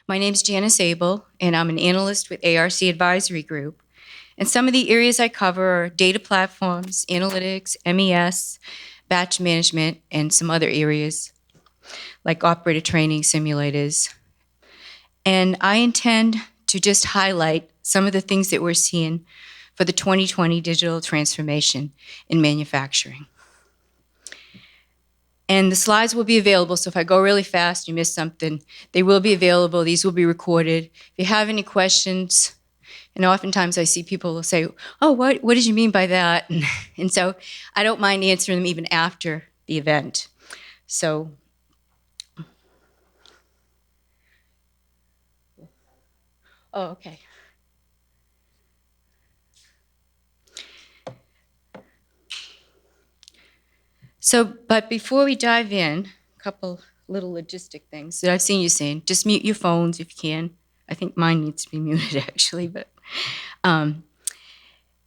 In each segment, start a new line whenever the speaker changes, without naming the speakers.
My name is Janice Abel, and I'm an analyst with ARC Advisory Group. And some of the areas I cover are data platforms, analytics, MES, batch management, and some other areas like operator training simulators. And I intend to just highlight some of the things that we're seeing for the 2020 digital transformation in manufacturing. And the slides will be available, so if I go really fast, you miss something, they will be available. These will be recorded. If you have any questions, and oftentimes I see people will say, oh, what did you mean by that? And so I don't mind answering them even after the event. So, oh, okay. So, but before we dive in, a couple little logistic things that I've seen you saying. Just mute your phones if you can. I think mine needs to be muted actually, but and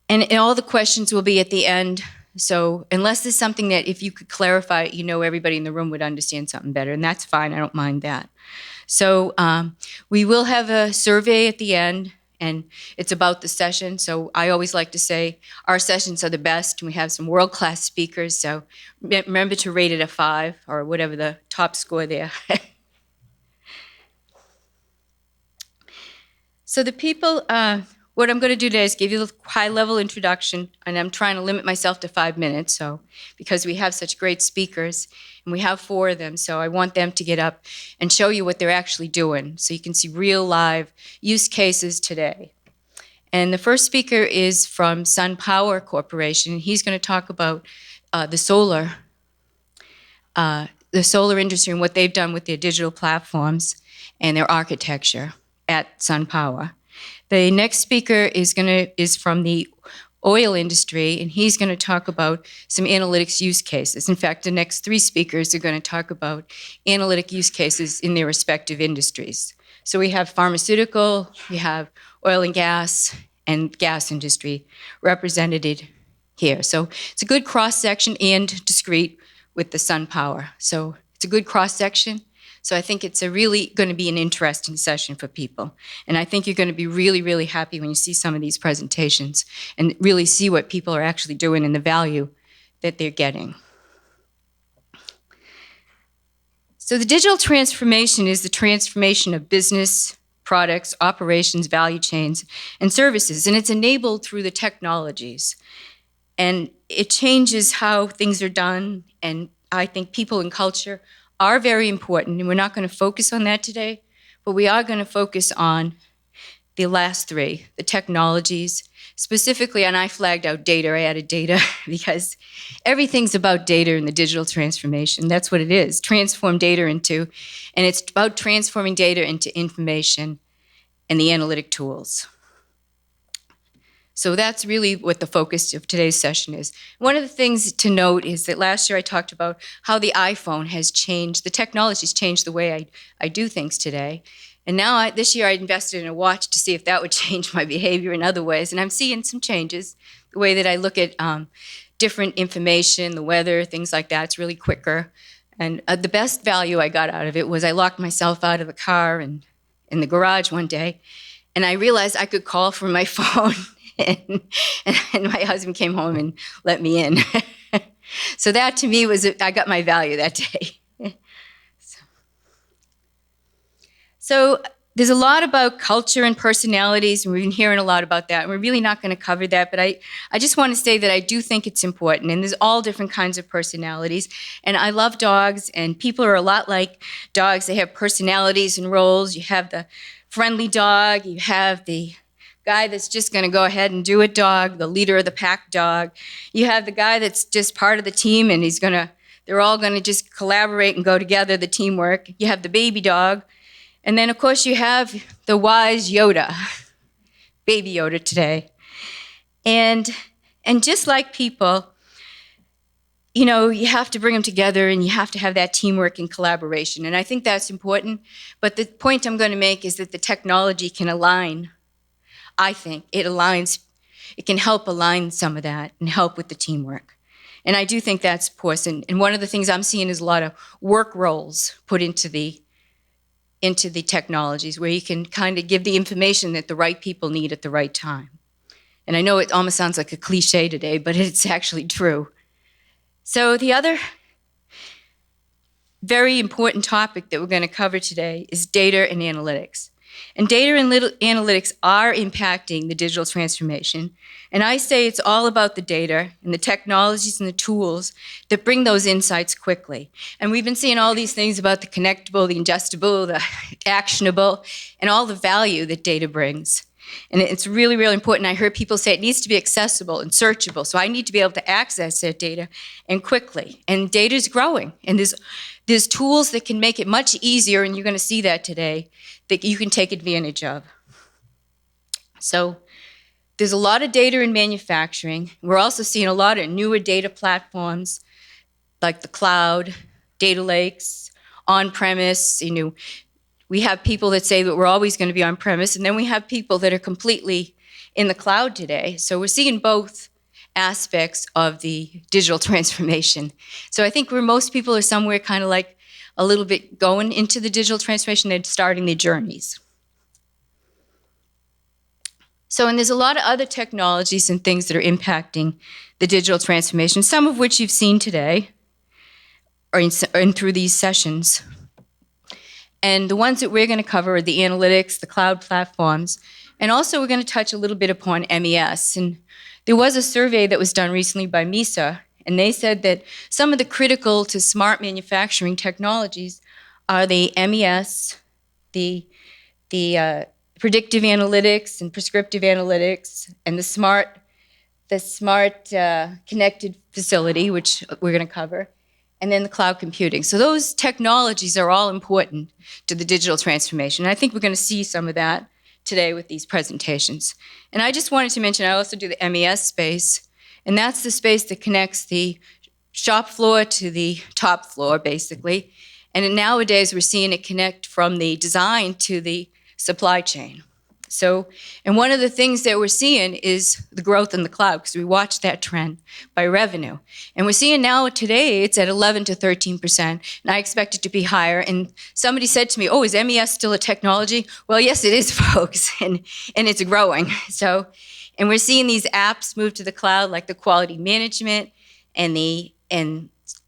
all the questions will be at the end. So unless there's something that if you could clarify it, you know everybody in the room would understand something better, and that's fine. I don't mind that. So we will have a survey at the end, and it's about the session. So I always like to say our sessions are the best, and we have some world-class speakers. So remember to rate it a 5 or whatever the top score there. So the people, what I'm going to do today is give you a high-level introduction, and I'm trying to limit myself to 5 minutes, so because we have such great speakers, and we have 4 of them, so I want them to get up and show you what they're actually doing, so you can see real live use cases today. And the first speaker is from SunPower Corporation. He's going to talk about the solar industry and what they've done with their digital platforms and their architecture at SunPower. The next speaker is from the oil industry, and he's going to talk about some analytics use cases. In fact, the next 3 speakers are going to talk about analytic use cases in their respective industries. So we have pharmaceutical, we have oil and gas industry represented here. So it's a good cross-section and discrete with the SunPower. So it's a good cross-section. So I think it's really going to be an interesting session for people. And I think you're going to be really, really happy when you see some of these presentations and really see what people are actually doing and the value that they're getting. So the digital transformation is the transformation of business, products, operations, value chains, and services. And it's enabled through the technologies. And it changes how things are done. And I think people and culture are very important, and we're not going to focus on that today, but we are going to focus on the last 3, the technologies, specifically, and I flagged out data, I added data, because everything's about data in the digital transformation. That's what it is, transform data into, and it's about transforming data into information and the analytic tools. So that's really what the focus of today's session is. One of the things to note is that last year I talked about how the iPhone has changed, the technology's changed the way I do things today. And now this year I invested in a watch to see if that would change my behavior in other ways. And I'm seeing some changes, the way that I look at different information, the weather, things like that. It's really quicker. And the best value I got out of it was I locked myself out of the car and in the garage one day, and I realized I could call from my phone. And my husband came home and let me in. So that to me was, I got my value that day. So there's a lot about culture and personalities, and we've been hearing a lot about that, and we're really not going to cover that, but I just want to say that I do think it's important, and there's all different kinds of personalities, and I love dogs, and people are a lot like dogs. They have personalities and roles. You have the friendly dog, you have the guy that's just going to go ahead and do it dog, the leader of the pack dog. You have the guy that's just part of the team, and they're all going to just collaborate and go together, the teamwork. You have the baby dog. And then, of course, you have the wise Yoda, baby Yoda today. And just like people, you know, you have to bring them together, and you have to have that teamwork and collaboration. And I think that's important. But the point I'm going to make is that the technology can align. I think it can help align some of that and help with the teamwork. And I do think that's important. And one of the things I'm seeing is a lot of work roles put into the into the technologies where you can kind of give the information that the right people need at the right time. And I know it almost sounds like a cliche today, but it's actually true. So the other very important topic that we're going to cover today is data and analytics. And data and analytics are impacting the digital transformation. And I say it's all about the data and the technologies and the tools that bring those insights quickly. And we've been seeing all these things about the connectable, the ingestible, the actionable, and all the value that data brings. And it's really, really important. I heard people say it needs to be accessible and searchable. So I need to be able to access that data and quickly. And data is growing. And there's tools that can make it much easier, and you're going to see that today, that you can take advantage of. So there's a lot of data in manufacturing. We're also seeing a lot of newer data platforms like the cloud, data lakes, on-premise. We have people that say that we're always going to be on-premise, and then we have people that are completely in the cloud today. So we're seeing both aspects of the digital transformation. So I think where most people are somewhere kind of like a little bit going into the digital transformation and starting their journeys. So, and there's a lot of other technologies and things that are impacting the digital transformation, some of which you've seen today or through these sessions. And the ones that we're going to cover are the analytics, the cloud platforms, and also we're going to touch a little bit upon MES. And there was a survey that was done recently by MISA, and they said that some of the critical to smart manufacturing technologies are the MES, the predictive analytics and prescriptive analytics, and the smart connected facility, which we're going to cover, and then the cloud computing. So those technologies are all important to the digital transformation. And I think we're going to see some of that today with these presentations. And I just wanted to mention, I also do the MES space, and that's the space that connects the shop floor to the top floor, basically. And nowadays, we're seeing it connect from the design to the supply chain. So, and one of the things that we're seeing is the growth in the cloud, because we watched that trend by revenue. And we're seeing now today it's at 11 to 13%, and I expect it to be higher. And somebody said to me, oh, is MES still a technology? Well, yes, it is, folks, and it's growing. So, and we're seeing these apps move to the cloud, like the quality management and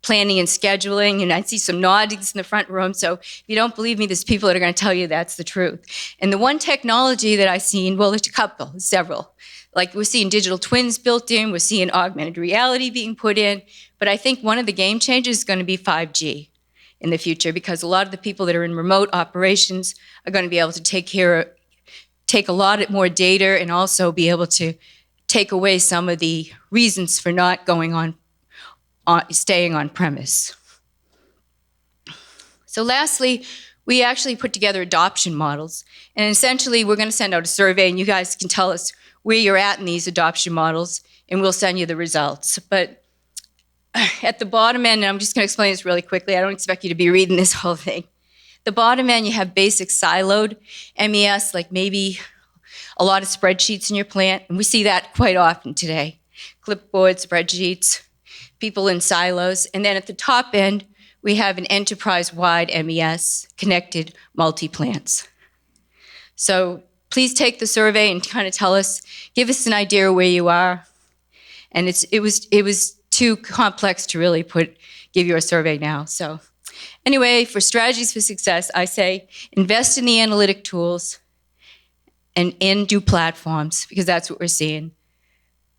planning and scheduling, and I see some noddings in the front room, so if you don't believe me, there's people that are going to tell you that's the truth. And the one technology that I've seen, well, there's a couple, several. Like we're seeing digital twins built in, we're seeing augmented reality being put in, but I think one of the game changers is going to be 5G in the future, because a lot of the people that are in remote operations are going to be able to take a lot more data and also be able to take away some of the reasons for not going on staying on premise. So lastly, we actually put together adoption models. And essentially, we're going to send out a survey, and you guys can tell us where you're at in these adoption models, and we'll send you the results. But at the bottom end, and I'm just going to explain this really quickly. I don't expect you to be reading this whole thing. The bottom end, you have basic siloed MES, like maybe a lot of spreadsheets in your plant, and we see that quite often today. Clipboard, spreadsheets, people in silos. And then at the top end, we have an enterprise-wide MES, connected multi-plants. So please take the survey and kind of tell us, give us an idea where you are. And it was too complex to really give you a survey now. So anyway, for strategies for success, I say invest in the analytic tools and do platforms, because that's what we're seeing.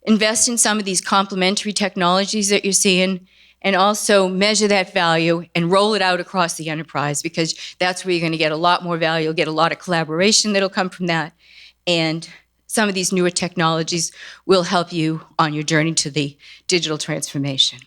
Invest in some of these complementary technologies that you're seeing, and also measure that value and roll it out across the enterprise, because that's where you're going to get a lot more value. You'll get a lot of collaboration that'll come from that. And some of these newer technologies will help you on your journey to the digital transformation.